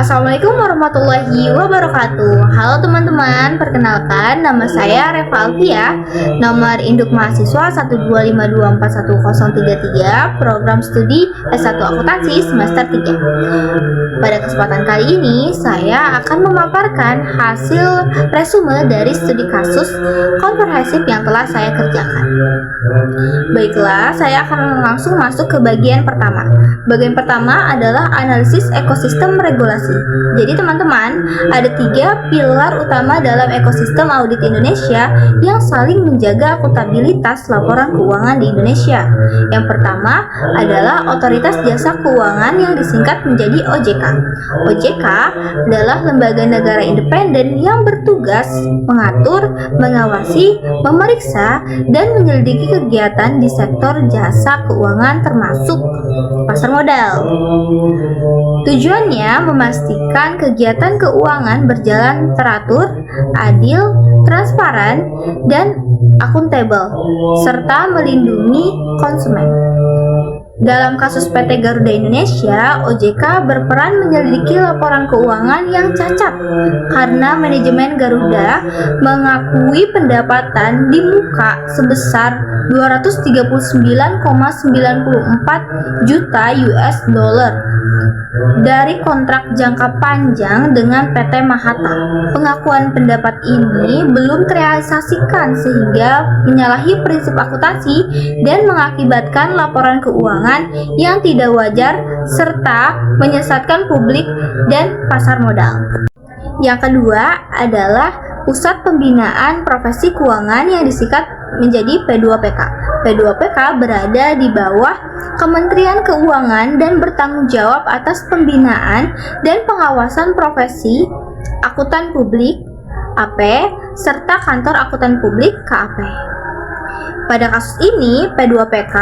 Assalamualaikum warahmatullahi wabarakatuh. Halo teman-teman, perkenalkan nama saya Reva Alfia, nomor induk mahasiswa 125241033, program studi S1 Akuntansi semester 3. Pada kesempatan kali ini, saya akan memaparkan hasil resume dari studi kasus komprehensif yang telah saya kerjakan. Baiklah, saya akan langsung masuk ke bagian pertama. Bagian pertama adalah analisis ekosistem regulasi. Jadi teman-teman, ada 3 pilar utama dalam ekosistem audit Indonesia yang saling menjaga akuntabilitas laporan keuangan di Indonesia. Yang pertama adalah Otoritas Jasa Keuangan yang disingkat menjadi OJK. OJK adalah lembaga negara independen yang bertugas mengatur, mengawasi, memeriksa, dan menyelidiki kegiatan di sektor jasa keuangan termasuk pasar modal. Tujuannya memastikan kegiatan keuangan berjalan teratur, adil, transparan, dan akuntabel, serta melindungi konsumen. Dalam kasus PT Garuda Indonesia, OJK berperan menyelidiki laporan keuangan yang cacat karena manajemen Garuda mengakui pendapatan di muka sebesar 239,94 juta US dollar dari kontrak jangka panjang dengan PT Mahata. Pengakuan pendapat ini belum terrealisasikan sehingga menyalahi prinsip akuntansi dan mengakibatkan laporan keuangan yang tidak wajar serta menyesatkan publik dan pasar modal. Yang kedua adalah Pusat Pembinaan Profesi Keuangan yang disingkat menjadi P2PK. P2PK berada di bawah Kementerian Keuangan dan bertanggung jawab atas pembinaan dan pengawasan profesi akuntan publik AP serta kantor akuntan publik KAP. Pada kasus ini, P2PK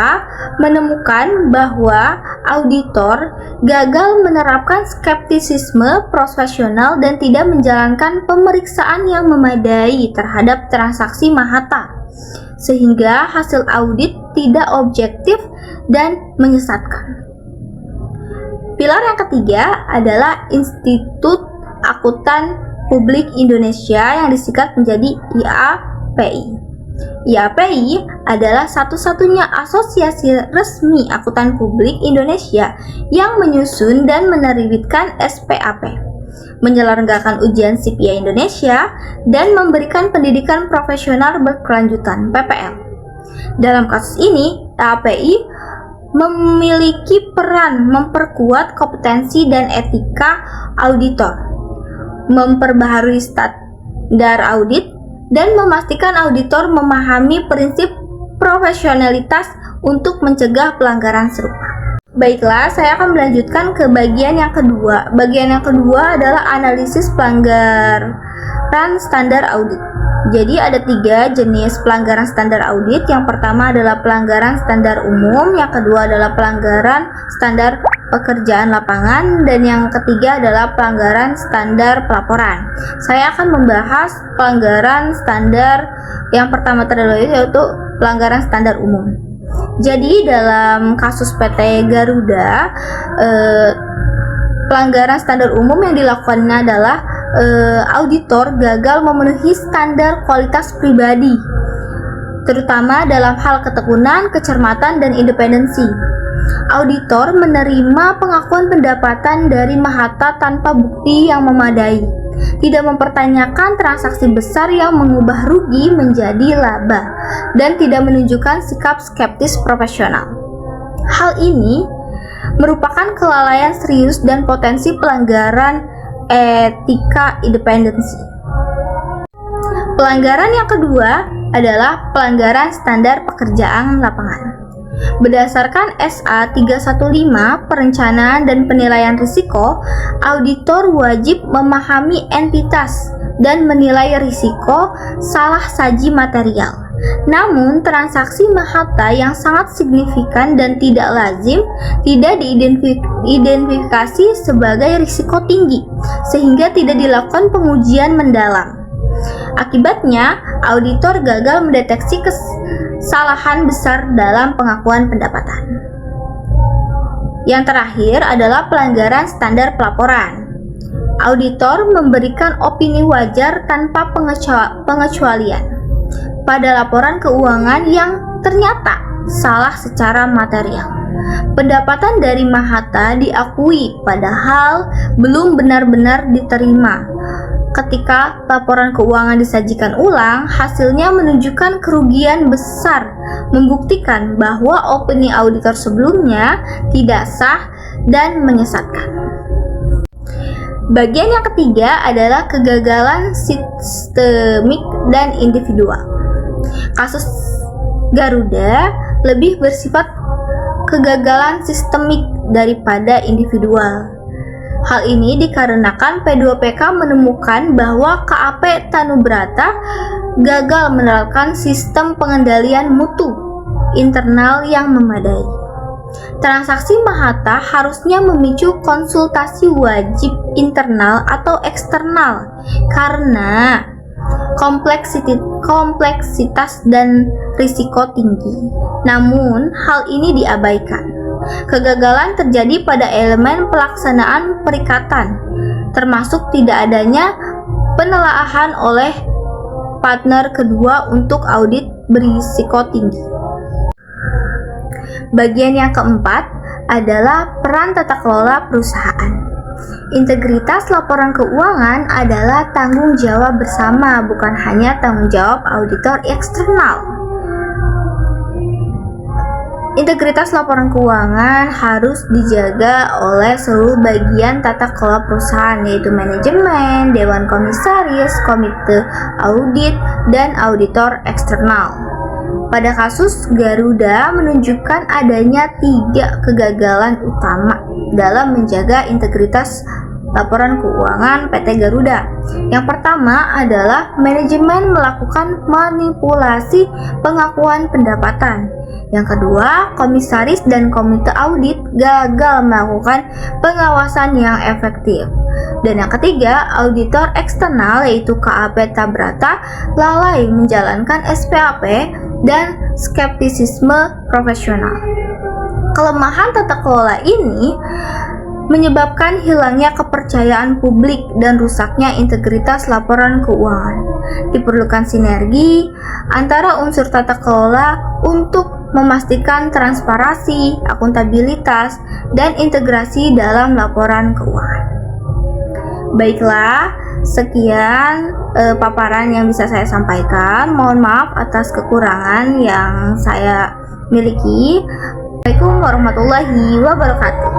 menemukan bahwa auditor gagal menerapkan skeptisisme profesional dan tidak menjalankan pemeriksaan yang memadai terhadap transaksi Mahata, sehingga hasil audit tidak objektif dan menyesatkan. Pilar yang ketiga adalah Institut Akuntan Publik Indonesia yang disingkat menjadi IAPI. IAPI adalah satu-satunya asosiasi resmi akuntan publik Indonesia yang menyusun dan menerbitkan SPAP, menyelenggarakan ujian CPA Indonesia, dan memberikan pendidikan profesional berkelanjutan PPL. Dalam kasus ini, IAPI memiliki peran memperkuat kompetensi dan etika auditor, memperbaharui standar audit, dan memastikan auditor memahami prinsip profesionalitas untuk mencegah pelanggaran serupa. Baiklah, saya akan melanjutkan ke bagian yang kedua. Bagian yang kedua adalah analisis pelanggaran standar audit. Jadi ada 3 jenis pelanggaran standar audit. Yang pertama adalah pelanggaran standar umum, yang kedua adalah pelanggaran standar pekerjaan lapangan, dan yang ketiga adalah pelanggaran standar pelaporan. Saya akan membahas pelanggaran standar yang pertama terlebih yaitu pelanggaran standar umum. Jadi dalam kasus PT Garuda, pelanggaran standar umum yang dilakukannya adalah auditor gagal memenuhi standar kualitas pribadi, terutama dalam hal ketekunan, kecermatan, dan independensi. Auditor menerima pengakuan pendapatan dari Mahata tanpa bukti yang memadai, tidak mempertanyakan transaksi besar yang mengubah rugi menjadi laba, dan tidak menunjukkan sikap skeptis profesional. Hal ini merupakan kelalaian serius dan potensi pelanggaran etika independensi. Pelanggaran yang kedua adalah pelanggaran standar pekerjaan lapangan. Berdasarkan SA 315 Perencanaan dan Penilaian Risiko, auditor wajib memahami entitas dan menilai risiko salah saji material. Namun, transaksi Mahata yang sangat signifikan dan tidak lazim tidak diidentifikasi sebagai risiko tinggi, sehingga tidak dilakukan pengujian mendalam. Akibatnya, auditor gagal mendeteksi kesalahan besar dalam pengakuan pendapatan. Yang terakhir adalah pelanggaran standar pelaporan. Auditor memberikan opini wajar tanpa pengecualian pada laporan keuangan yang ternyata salah secara material. Pendapatan dari Mahathir diakui padahal belum benar-benar diterima. Ketika laporan keuangan disajikan ulang, hasilnya menunjukkan kerugian besar, membuktikan bahwa opini auditor sebelumnya tidak sah dan menyesatkan. Bagian yang ketiga adalah kegagalan sistemik dan individual. Kasus Garuda lebih bersifat kegagalan sistemik daripada individual. Hal ini dikarenakan P2PK menemukan bahwa KAP Tanubrata gagal menerapkan sistem pengendalian mutu internal yang memadai. Transaksi Mahathir harusnya memicu konsultasi wajib internal atau eksternal karena kompleksitas dan risiko tinggi. Namun, hal ini diabaikan. Kegagalan terjadi pada elemen pelaksanaan perikatan, termasuk tidak adanya penelaahan oleh partner kedua untuk audit berisiko tinggi. Bagian yang keempat adalah peran tata kelola perusahaan. Integritas laporan keuangan adalah tanggung jawab bersama, bukan hanya tanggung jawab auditor eksternal. Integritas laporan keuangan harus dijaga oleh seluruh bagian tata kelola perusahaan, yaitu manajemen, dewan komisaris, komite audit, dan auditor eksternal. Pada kasus Garuda menunjukkan adanya 3 kegagalan utama dalam menjaga integritas laporan keuangan PT Garuda. Yang pertama adalah manajemen melakukan manipulasi pengakuan pendapatan. Yang kedua, komisaris dan komite audit gagal melakukan pengawasan yang efektif. Dan yang ketiga, auditor eksternal yaitu KAP Tabrata lalai menjalankan SPAP dan skeptisisme profesional. Kelemahan tata kelola ini menyebabkan hilangnya kepercayaan publik dan rusaknya integritas laporan keuangan. Diperlukan sinergi antara unsur tata kelola untuk memastikan transparansi, akuntabilitas, dan integrasi dalam laporan keuangan. Baiklah, sekian paparan yang bisa saya sampaikan. Mohon maaf atas kekurangan yang saya miliki. Assalamualaikum warahmatullahi wabarakatuh.